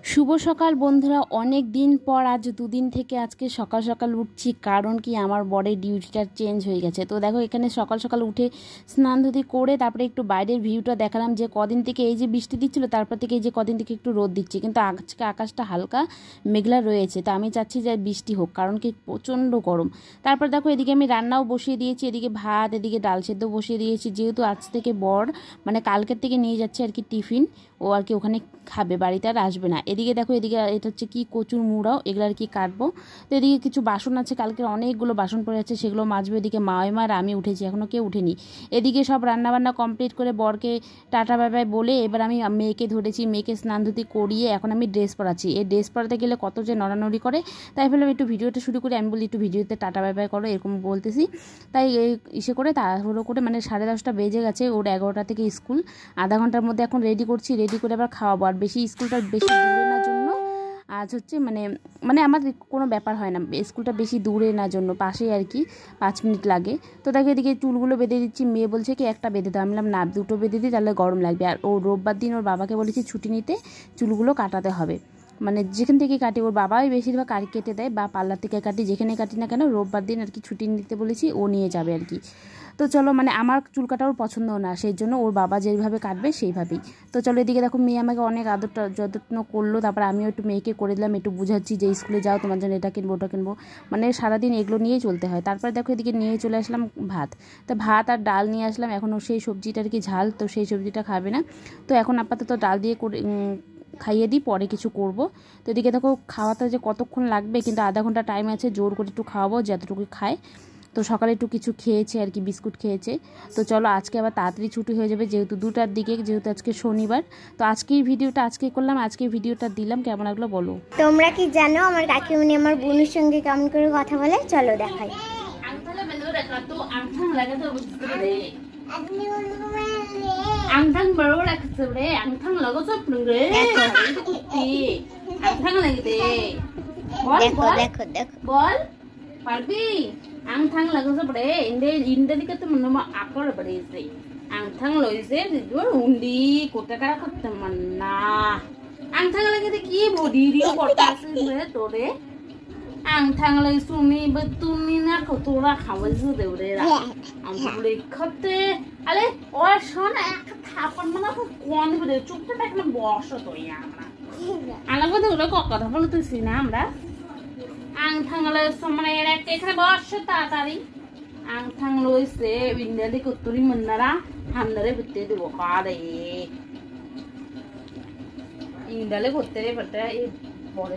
শুভ সকাল বন্ধুরা, অনেক দিন পর আজ দুদিন থেকে আজকে সকাল সকাল উঠছি। কারণ কি, আমার বরের ডিউটিটা চেঞ্জ হয়ে গেছে। তো দেখো, এখানে সকাল সকাল উঠে স্নান ধুতি করে তারপরে একটু বাইরের ভিউটা দেখালাম যে কদিন থেকে এই যে বৃষ্টি দিচ্ছিল, তারপর থেকে এই যে কদিন থেকে একটু রোদ দিচ্ছে, কিন্তু আজকে আকাশটা হালকা মেঘলা রয়েছে। তো আমি চাচ্ছি যে বৃষ্টি হোক, কারণ কি প্রচণ্ড গরম। তারপর দেখো, এদিকে আমি রান্নাও বসিয়ে দিয়েছি, এদিকে ভাত, এদিকে ডাল সেদ্ধ বসিয়ে দিয়েছি। যেহেতু আজ থেকে বর মানে কালকের থেকে নিয়ে যাচ্ছে আর কি টিফিন, ও আর কি ওখানে খাবে, বাড়িতে আর আসবে না। এদিকে দেখো, এদিকে এটা হচ্ছে কি কচুর মুড়াও, এগুলো আর কি কাটবো। তো এদিকে কিছু বাসন আছে, কালকের অনেকগুলো বাসন পড়ে আছে, সেগুলো মাজবো। এদিকে মার আমি উঠেছি, এখনও কেউ উঠেনি। এদিকে সব রান্নাবান্না কমপ্লিট করে বরকে টাটা বাই বাই বলে এবার আমি মেয়েকে ধরেছি, মেয়েকে স্নান ধুতি করিয়ে এখন আমি ড্রেস পরাচ্ছি। এই ড্রেস পরাতে গেলে কত যে নড়ানড়ি করে, তাই ভাবলাম একটু ভিডিওটা শুরু করি। আমি বলি একটু ভিডিওতে টাটা বাই বাই করো, এরকম বলতেছি। তাই এই ইসে করে তাড়াহুড়ো করে, মানে 10:30 বেজে গেছে, ওর 11টা থেকে স্কুল, আধা ঘন্টার মধ্যে এখন রেডি করছি, রেডি করে আবার খাওয়াবো। আর বেশি স্কুলটা বেশি দূরে না জন্য আজ হচ্ছে মানে আমার কোনো ব্যাপার হয় না, স্কুলটা বেশি দূরে না জন্য, পাশেই আর কি 5 মিনিট লাগে। তো দেখো, এদিকে চুলগুলো বেঁধে দিচ্ছি। মেয়ে বলছে কি একটা বেঁধে দাও, আমি বললাম না, 2টো বেঁধে দিই, তাহলে গরম লাগবে। আর ও রোববার দিন ওর বাবাকে বলেছি ছুটি নিতে, চুলগুলো কাটাতে হবে। মানে যেখান থেকে কাটি, ওর বাবাই বেশিরভাগ কেটে দেয় বা পার্লার থেকে কাটি, যেখানে কাটি না কেন, রোববার দিন আর কি ছুটি নিতে বলেছি, ও নিয়ে যাবে আর কি। তো চলো, মানে আমার চুল কাটা ওর পছন্দ না, সেই জন্য ওর বাবা যেইভাবে কাটবে সেইভাবেই। তো চলো, এদিকে দেখো, মেয়ে আমাকে অনেক যত্ন করলো। তারপর আমিও একটু মেয়েকে করে দিলাম, একটু বুঝাচ্ছি যে স্কুলে যাও, তোমার জন্য এটা কিনবো ওটা কিনবো, মানে সারাদিন এগুলো নিয়েই চলতে হয়। তারপর দেখো, এদিকে নিয়ে চলে আসলাম ভাত। তো ভাত আর ডাল নিয়ে আসলাম, এখন সেই সবজিটা আর কি ঝাল, তো সেই সবজিটা খাবে না। তো এখন আপাতত ডাল দিয়ে করে খাইয়ে দিই, পরে কিছু করব। তো এদিকে দেখো, খাওয়াতে যে কতক্ষণ লাগবে, কিন্তু আধা ঘন্টা টাইম আছে, জোর করে একটু খাওয়াবো যতটুকু খায়। তো সকালে একটু কিছু খেয়েছে আর কি, বিস্কুট খেয়েছে। তো চলো, আজকে আবার তাড়াতাড়ি ছুটি হয়ে যাবে, যেহেতু 2টার দিকে, যেহেতু আজকে শনিবার। তো আজকেই ভিডিওটা করলাম, আজকে ভিডিওটা দিলাম, কেমন লাগলো বলো। তোমরা কি জানো আমার কাকিমণি আমার বোনের সঙ্গে কেমন করে কথা বলে? চলো দেখাই। angthang baru lagi sebre angthang lagu sop nungre angthang lagi deh bol দেখো দেখো দেখো bol parbi angthang lagu sebre inde dikit menuma akor berisi angthang lo ise dijual undi kota kara kota mana angthang lagi deh ki body rio kota sih tore angthang lagi sumi betumi na kotora khawas deh udah angthang lagi kote ale or shona Thapan মানে কোন বলে চুপটা দেখলে বসো তো আমরা আলাদা কথা ওরা কথা বলতেছি না আমরা আংথাং লইছে মানে এখানে বসো তাড়াতাড়ি আংথাং লইছে বিন্দালি কতরি মন্নারা হামদারে বুতে দেব কারে ইন্দালে করতে রে বটে এই বড়